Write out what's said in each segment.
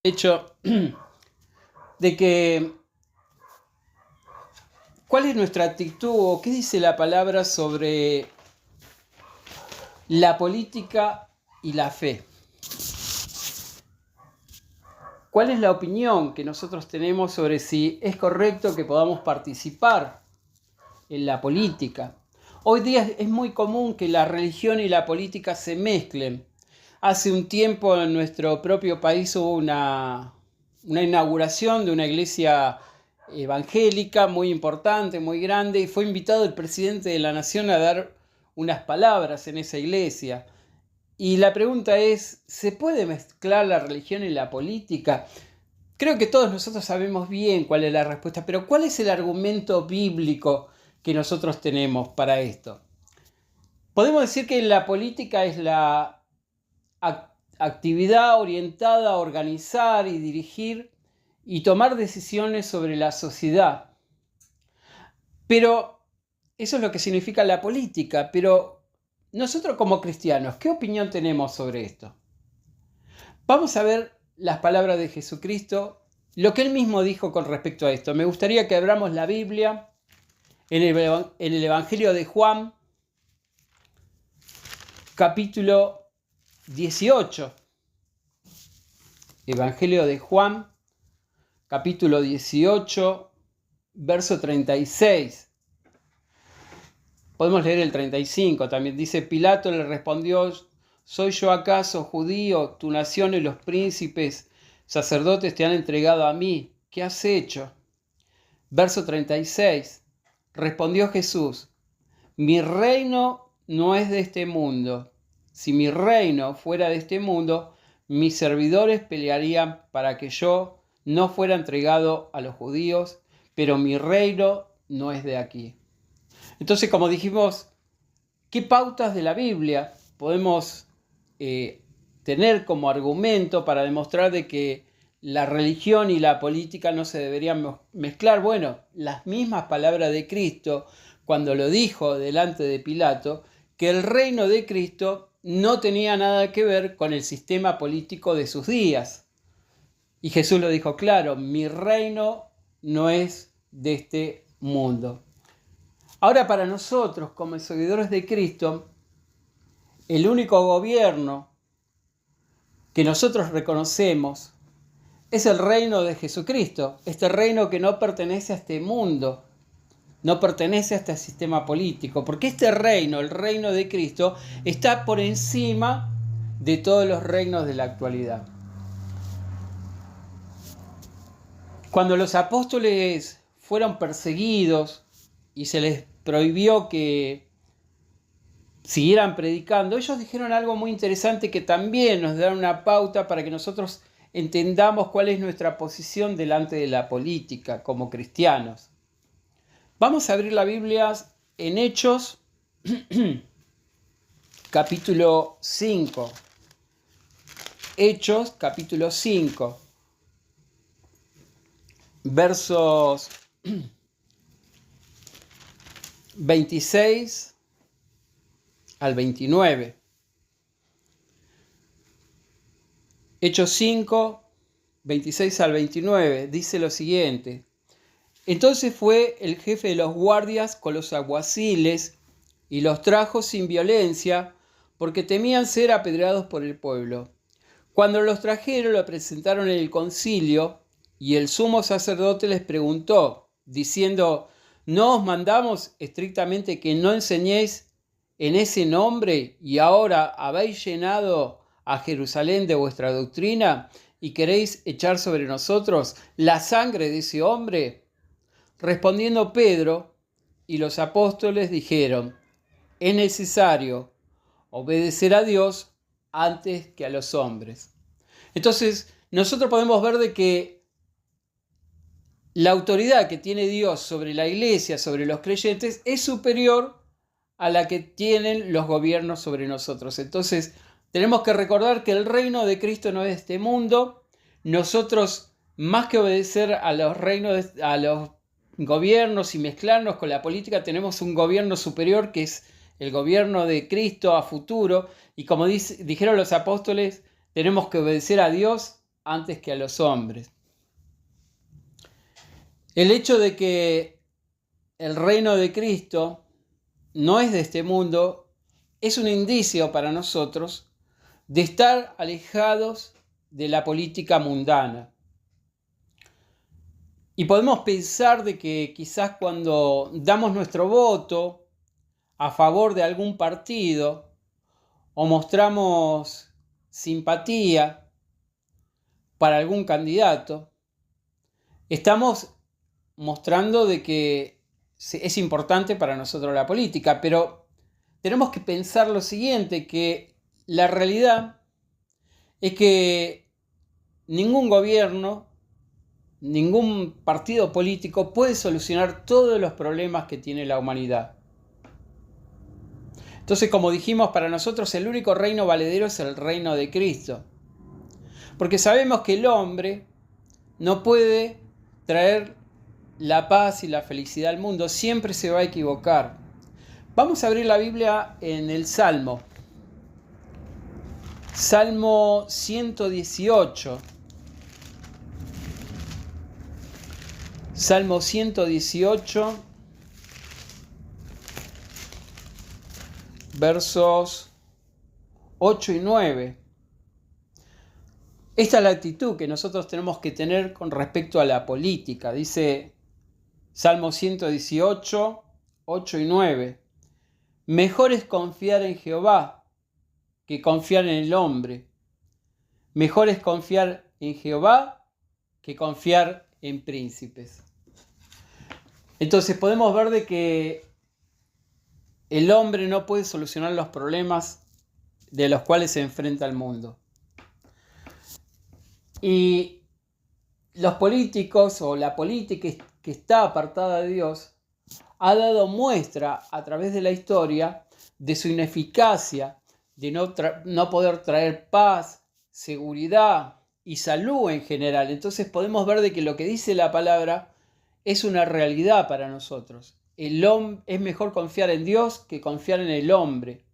Hecho de que cuál es nuestra actitud o qué dice la palabra sobre la política y la fe. ¿Cuál es la opinión que nosotros tenemos sobre si es correcto que podamos participar en la política? Hoy día es muy común que la religión y la política se mezclen. Hace un tiempo en nuestro propio país hubo una inauguración de una iglesia evangélica muy importante, muy grande, y fue invitado el presidente de la nación a dar unas palabras en esa iglesia. Y la pregunta es, ¿se puede mezclar la religión y la política? Creo que todos nosotros sabemos bien cuál es la respuesta, pero ¿cuál es el argumento bíblico que nosotros tenemos para esto? Podemos decir que la política es la actividad orientada a organizar y dirigir y tomar decisiones sobre la sociedad. Pero eso es lo que significa la política. Pero nosotros como cristianos, ¿qué opinión tenemos sobre esto? Vamos a ver las palabras de Jesucristo, lo que él mismo dijo con respecto a esto. Me gustaría que abramos la Biblia en el Evangelio de Juan, capítulo 18. Evangelio de Juan, capítulo 18, verso 36. Podemos leer el 35 también. Dice: Pilato le respondió: ¿soy yo acaso judío? Tu nación y los príncipes sacerdotes te han entregado a mí. ¿Qué has hecho? Verso 36. Respondió Jesús: mi reino no es de este mundo. Si mi reino fuera de este mundo, mis servidores pelearían para que yo no fuera entregado a los judíos, pero mi reino no es de aquí. Entonces, como dijimos, ¿qué pautas de la Biblia podemos tener como argumento para demostrar de que la religión y la política no se deberían mezclar? Bueno, las mismas palabras de Cristo cuando lo dijo delante de Pilato, que el reino de Cristo no tenía nada que ver con el sistema político de sus días. Y Jesús lo dijo claro: mi reino no es de este mundo. Ahora, para nosotros, como seguidores de Cristo, el único gobierno que nosotros reconocemos es el reino de Jesucristo, este reino que no pertenece a este mundo, no pertenece a este sistema político, porque este reino, el reino de Cristo, está por encima de todos los reinos de la actualidad. Cuando los apóstoles fueron perseguidos y se les prohibió que siguieran predicando, ellos dijeron algo muy interesante que también nos da una pauta para que nosotros entendamos cuál es nuestra posición delante de la política como cristianos. Vamos a abrir la Biblia en Hechos, capítulo 5. Hechos, capítulo 5. Versos 26 al 29. Hechos 5, 26 al 29, dice lo siguiente: entonces fue el jefe de los guardias con los alguaciles y los trajo sin violencia, porque temían ser apedreados por el pueblo. Cuando los trajeron, lo presentaron en el concilio, y el sumo sacerdote les preguntó, diciendo: ¿no os mandamos estrictamente que no enseñéis en ese nombre, y ahora habéis llenado a Jerusalén de vuestra doctrina y queréis echar sobre nosotros la sangre de ese hombre? Respondiendo Pedro y los apóstoles dijeron: es necesario obedecer a Dios antes que a los hombres. Entonces, nosotros podemos ver de que la autoridad que tiene Dios sobre la iglesia, sobre los creyentes, es superior a la que tienen los gobiernos sobre nosotros. Entonces, tenemos que recordar que el reino de Cristo no es de este mundo. Nosotros, más que obedecer a los reinos, a los gobiernos y mezclarnos con la política, tenemos un gobierno superior que es el gobierno de Cristo a futuro. Y como dijeron los apóstoles, tenemos que obedecer a Dios antes que a los hombres. El hecho de que el reino de Cristo no es de este mundo es un indicio para nosotros de estar alejados de la política mundana. Y podemos pensar de que quizás cuando damos nuestro voto a favor de algún partido o mostramos simpatía para algún candidato, estamos mostrando de que es importante para nosotros la política, pero tenemos que pensar lo siguiente, que la realidad es que ningún gobierno, ningún partido político puede solucionar todos los problemas que tiene la humanidad. Entonces, como dijimos, para nosotros el único reino valedero es el reino de Cristo. Porque sabemos que el hombre no puede traer la paz y la felicidad al mundo, siempre se va a equivocar. Vamos a abrir la Biblia en el Salmo. Salmo 118. Salmo 118, versos 8 y 9. Esta es la actitud que nosotros tenemos que tener con respecto a la política. Dice Salmo 118, 8 y 9. Mejor es confiar en Jehová que confiar en el hombre. Mejor es confiar en Jehová que confiar en príncipes. Entonces podemos ver de que el hombre no puede solucionar los problemas de los cuales se enfrenta el mundo. Y los políticos o la política que está apartada de Dios ha dado muestra a través de la historia de su ineficacia, de no poder traer paz, seguridad y salud en general. Entonces podemos ver de que lo que dice la palabra es una realidad para nosotros. Es mejor confiar en Dios que confiar en el hombre.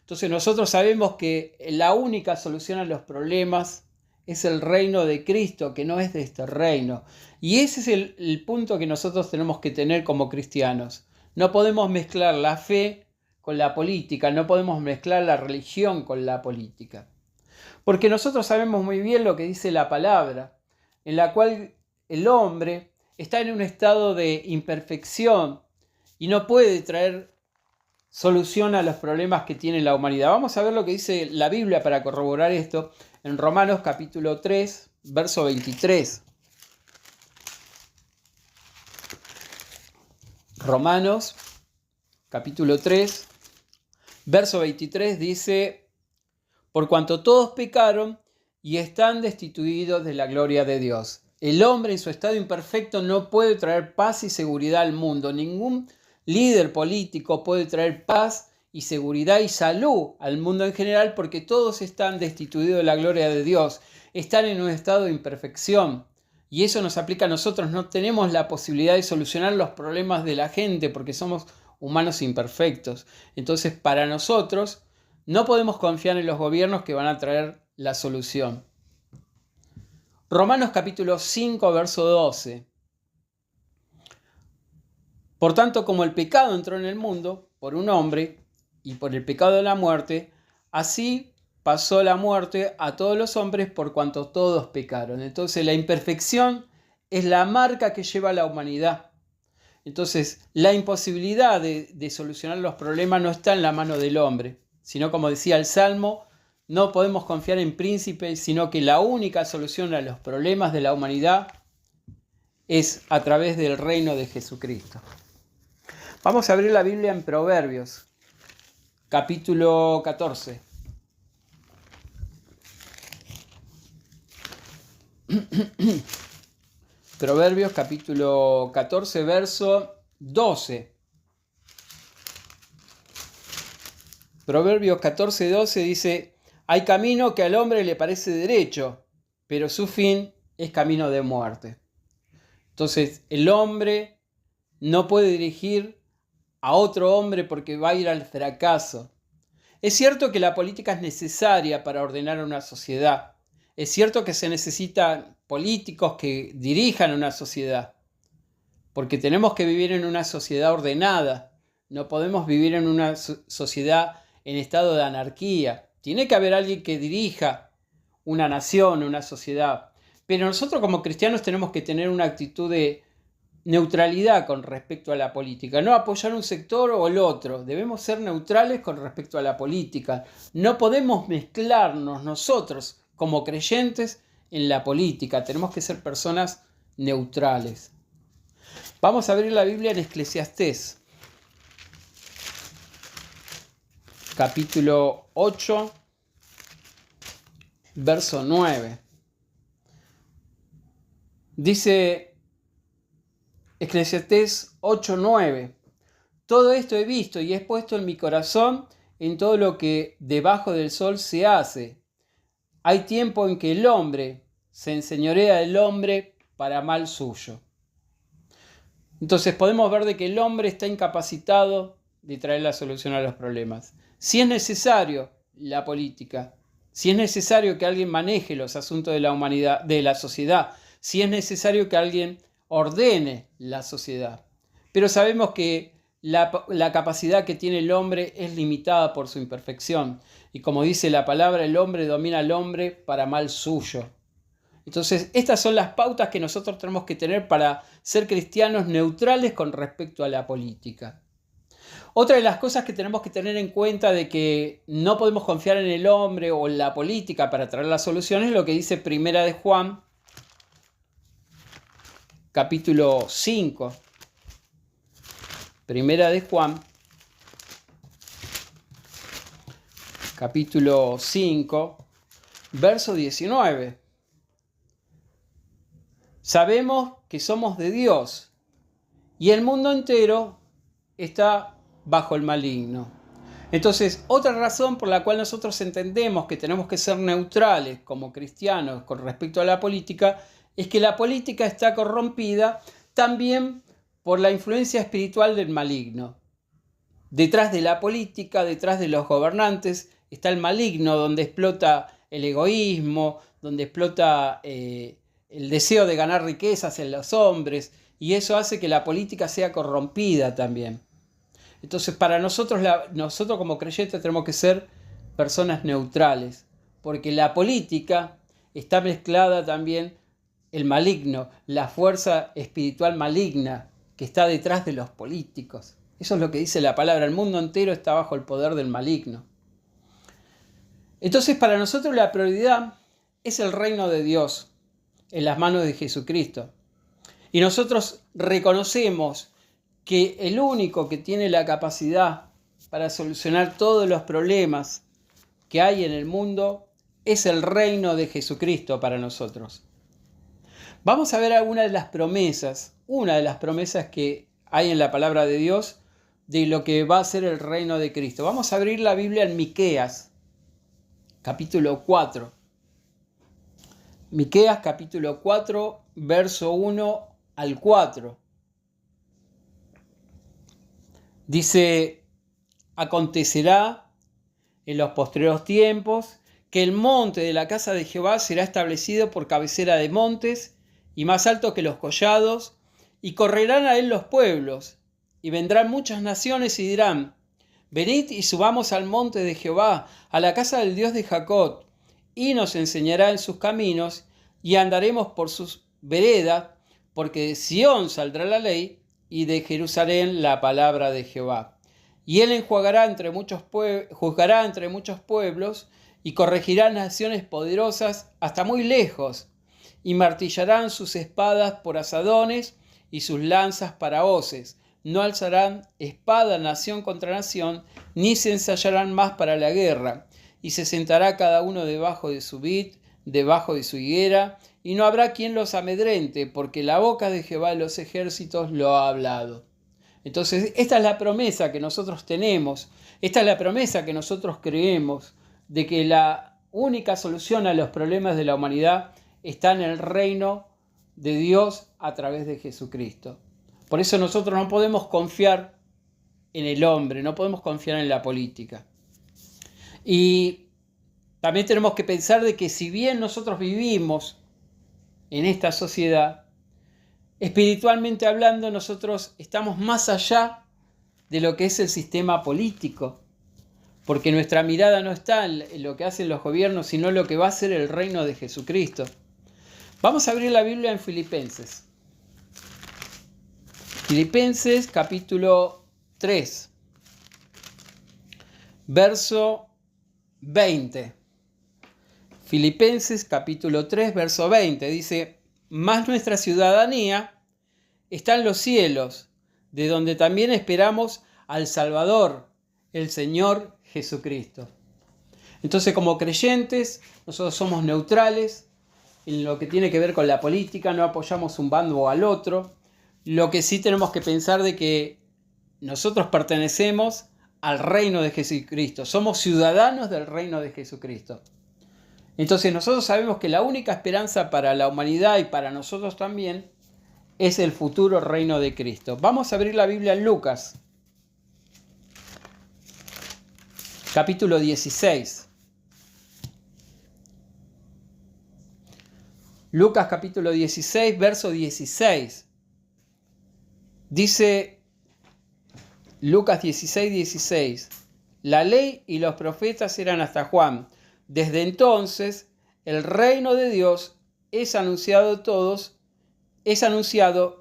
Entonces nosotros sabemos que la única solución a los problemas es el reino de Cristo, que no es de este reino. Y ese es el punto que nosotros tenemos que tener como cristianos. No podemos mezclar la fe con la política, no podemos mezclar la religión con la política. Porque nosotros sabemos muy bien lo que dice la palabra, en la cual el hombre está en un estado de imperfección y no puede traer solución a los problemas que tiene la humanidad. Vamos a ver lo que dice la Biblia para corroborar esto en Romanos capítulo 3, verso 23. Romanos capítulo 3, verso 23 dice: por cuanto todos pecaron y están destituidos de la gloria de Dios. El hombre en su estado imperfecto no puede traer paz y seguridad al mundo. Ningún líder político puede traer paz y seguridad y salud al mundo en general, porque todos están destituidos de la gloria de Dios. Están en un estado de imperfección. Y eso nos aplica a nosotros. No tenemos la posibilidad de solucionar los problemas de la gente porque somos humanos imperfectos. Entonces, para nosotros, no podemos confiar en los gobiernos que van a traer la solución. Romanos capítulo 5, verso 12. Por tanto, como el pecado entró en el mundo por un hombre y por el pecado de la muerte, así pasó la muerte a todos los hombres por cuanto todos pecaron. Entonces, la imperfección es la marca que lleva la humanidad. Entonces, la imposibilidad de solucionar los problemas no está en la mano del hombre, sino, como decía el Salmo, no podemos confiar en príncipes, sino que la única solución a los problemas de la humanidad es a través del reino de Jesucristo. Vamos a abrir la Biblia en Proverbios, capítulo 14. Proverbios, capítulo 14, verso 12. Proverbios 14, 12 dice: hay camino que al hombre le parece derecho, pero su fin es camino de muerte. Entonces, el hombre no puede dirigir a otro hombre porque va a ir al fracaso. Es cierto que la política es necesaria para ordenar una sociedad. Es cierto que se necesitan políticos que dirijan una sociedad, porque tenemos que vivir en una sociedad ordenada. No podemos vivir en una sociedad en estado de anarquía. Tiene que haber alguien que dirija una nación, una sociedad. Pero nosotros como cristianos tenemos que tener una actitud de neutralidad con respecto a la política, no apoyar un sector o el otro. Debemos ser neutrales con respecto a la política. No podemos mezclarnos nosotros como creyentes en la política. Tenemos que ser personas neutrales. Vamos a abrir la Biblia en Eclesiastés, capítulo 8, verso 9. Dice Eclesiastés 8:9: todo esto he visto y he puesto en mi corazón en todo lo que debajo del sol se hace. Hay tiempo en que el hombre se enseñorea del hombre para mal suyo. Entonces podemos ver de que el hombre está incapacitado de traer la solución a los problemas. Si es necesario la política, si es necesario que alguien maneje los asuntos de la humanidad, de la sociedad, si es necesario que alguien ordene la sociedad. Pero sabemos que la capacidad que tiene el hombre es limitada por su imperfección. Y como dice la palabra, el hombre domina al hombre para mal suyo. Entonces, estas son las pautas que nosotros tenemos que tener para ser cristianos neutrales con respecto a la política. Otra de las cosas que tenemos que tener en cuenta de que no podemos confiar en el hombre o en la política para traer las soluciones es lo que dice Primera de Juan, capítulo 5. Primera de Juan, capítulo 5, verso 19. Sabemos que somos de Dios y el mundo entero está bajo el maligno. Entonces, otra razón por la cual nosotros entendemos que tenemos que ser neutrales como cristianos con respecto a la política es que la política está corrompida también por la influencia espiritual del maligno. Detrás de la política, detrás de los gobernantes, está el maligno, donde explota el egoísmo, donde explota el deseo de ganar riquezas en los hombres, y eso hace que la política sea corrompida también. Entonces, para nosotros como creyentes tenemos que ser personas neutrales, porque la política está mezclada también el maligno, la fuerza espiritual maligna que está detrás de los políticos. Eso es lo que dice la palabra. El mundo entero está bajo el poder del maligno. Entonces, para nosotros la prioridad es el reino de Dios en las manos de Jesucristo. Y nosotros reconocemos que el único que tiene la capacidad para solucionar todos los problemas que hay en el mundo es el reino de Jesucristo para nosotros. Vamos a ver una de las promesas que hay en la palabra de Dios de lo que va a ser el reino de Cristo. Vamos a abrir la Biblia en Miqueas, capítulo 4. Miqueas, capítulo 4, verso 1 al 4. Dice: acontecerá en los postreros tiempos que el monte de la casa de Jehová será establecido por cabecera de montes y más alto que los collados, y correrán a él los pueblos, y vendrán muchas naciones y dirán: venid y subamos al monte de Jehová, a la casa del Dios de Jacob, y nos enseñará en sus caminos, y andaremos por sus veredas, porque de Sión saldrá la ley, y de Jerusalén la palabra de Jehová. Y él juzgará entre muchos pueblos, y corregirá naciones poderosas hasta muy lejos, y martillarán sus espadas por asadones, y sus lanzas para hoces. No alzarán espada nación contra nación, ni se ensayarán más para la guerra. Y se sentará cada uno debajo de su vid, debajo de su higuera, y no habrá quien los amedrente, porque la boca de Jehová de los ejércitos lo ha hablado. Entonces, esta es la promesa que nosotros tenemos, esta es la promesa que nosotros creemos, de que la única solución a los problemas de la humanidad está en el reino de Dios a través de Jesucristo. Por eso nosotros no podemos confiar en el hombre, no podemos confiar en la política. Y también tenemos que pensar de que si bien nosotros vivimos en esta sociedad, espiritualmente hablando, nosotros estamos más allá de lo que es el sistema político, porque nuestra mirada no está en lo que hacen los gobiernos, sino en lo que va a ser el reino de Jesucristo. Vamos a abrir la Biblia en Filipenses. Filipenses capítulo 3, verso 20. Filipenses capítulo 3, verso 20. Dice: mas nuestra ciudadanía está en los cielos, de donde también esperamos al Salvador, el Señor Jesucristo. Entonces, como creyentes, nosotros somos neutrales en lo que tiene que ver con la política, no apoyamos un bando o al otro. Lo que sí tenemos que pensar de que nosotros pertenecemos al reino de Jesucristo, somos ciudadanos del reino de Jesucristo. Entonces nosotros sabemos que la única esperanza para la humanidad y para nosotros también es el futuro reino de Cristo. Vamos a abrir la Biblia en Lucas, capítulo 16. Lucas capítulo 16, verso 16. Dice Lucas 16, 16. La ley y los profetas eran hasta Juan. Desde entonces el reino de Dios es anunciado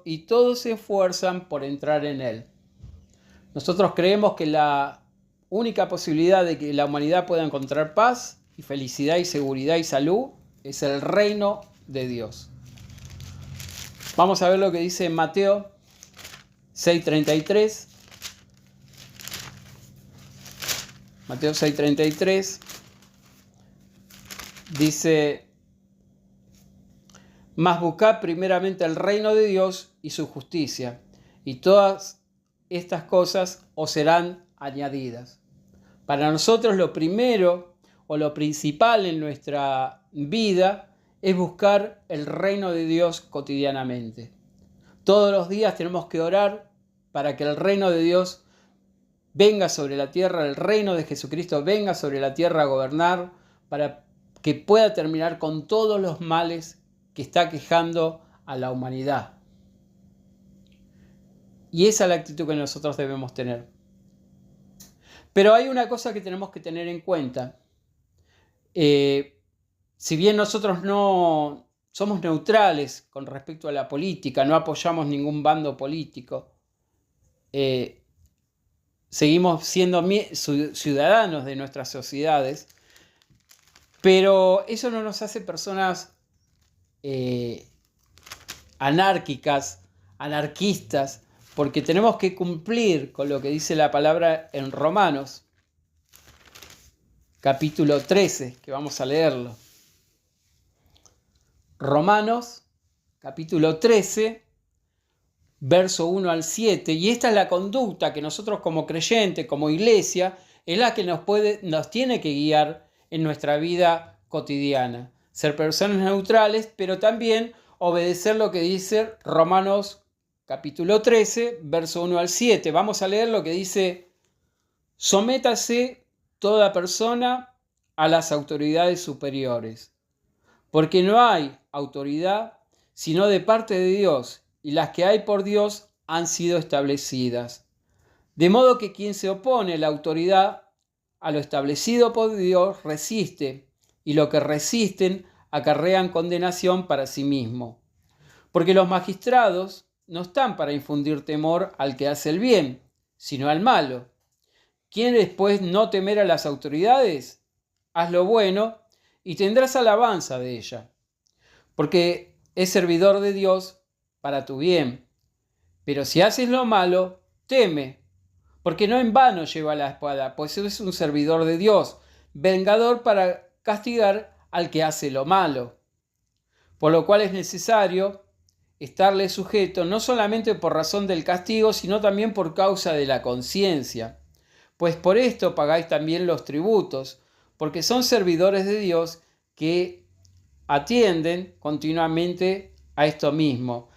y todos se esfuerzan por entrar en él. Nosotros creemos que la única posibilidad de que la humanidad pueda encontrar paz y felicidad y seguridad y salud es el reino de Dios. Vamos a ver lo que dice Mateo 6:33. Mateo 6:33 dice: mas buscad primeramente el reino de Dios y su justicia, y todas estas cosas os serán añadidas. Para nosotros lo primero o lo principal en nuestra vida es buscar el reino de Dios cotidianamente. Todos los días tenemos que orar para que el reino de Dios venga sobre la tierra, el reino de Jesucristo venga sobre la tierra a gobernar, para que pueda terminar con todos los males que está quejando a la humanidad. Y esa es la actitud que nosotros debemos tener. Pero hay una cosa que tenemos que tener en cuenta. Si bien nosotros no somos neutrales con respecto a la política, no apoyamos ningún bando político, seguimos siendo ciudadanos de nuestras sociedades, pero eso no nos hace personas anárquicas, anarquistas, porque tenemos que cumplir con lo que dice la palabra en Romanos, capítulo 13, que vamos a leerlo. Romanos, capítulo 13, verso 1 al 7, y esta es la conducta que nosotros como creyentes, como iglesia, es la que nos tiene que guiar en nuestra vida cotidiana. Ser personas neutrales, pero también obedecer lo que dice Romanos capítulo 13, verso 1 al 7. Vamos a leer lo que dice: sométase toda persona a las autoridades superiores, porque no hay autoridad sino de parte de Dios, y las que hay por Dios han sido establecidas. De modo que quien se opone a la autoridad, a lo establecido por Dios, resiste, y lo que resisten acarrean condenación para sí mismo. Porque los magistrados no están para infundir temor al que hace el bien, sino al malo. ¿Quieres pues no temer a las autoridades? Haz lo bueno y tendrás alabanza de ella, porque es servidor de Dios para tu bien. Pero si haces lo malo, teme, porque no en vano lleva la espada, pues es un servidor de Dios, vengador para castigar al que hace lo malo. Por lo cual es necesario estarle sujeto no solamente por razón del castigo, sino también por causa de la conciencia. Pues por esto pagáis también los tributos, porque son servidores de Dios que atienden continuamente a esto mismo.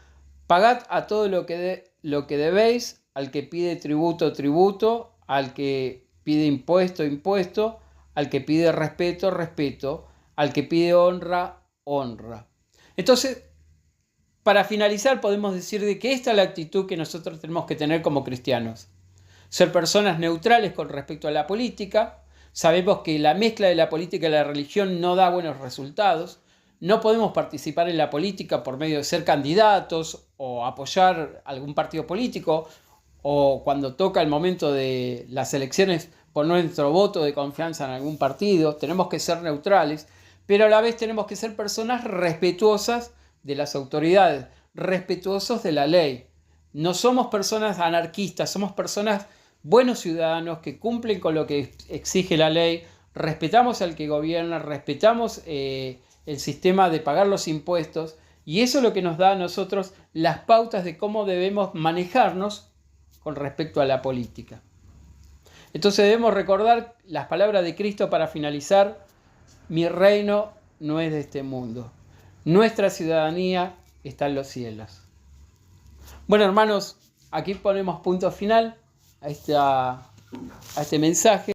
Pagad a todo lo que debéis, al que pide tributo, tributo, al que pide impuesto, impuesto, Al que pide respeto, respeto. Al que pide honra, honra. Entonces, para finalizar, podemos decir de que esta es la actitud que nosotros tenemos que tener como cristianos. Ser personas neutrales con respecto a la política. Sabemos que la mezcla de la política y la religión no da buenos resultados. No podemos participar en la política por medio de ser candidatos o apoyar algún partido político, o cuando toca el momento de las elecciones poner nuestro voto de confianza en algún partido. Tenemos que ser neutrales, pero a la vez tenemos que ser personas respetuosas de las autoridades, respetuosos de la ley. No somos personas anarquistas, somos personas buenos ciudadanos que cumplen con lo que exige la ley, respetamos al que gobierna, respetamos el sistema de pagar los impuestos, y eso es lo que nos da a nosotros las pautas de cómo debemos manejarnos con respecto a la política. Entonces debemos recordar las palabras de Cristo para finalizar: mi reino no es de este mundo. Nuestra ciudadanía está en los cielos. Bueno, hermanos, aquí ponemos punto final a este mensaje.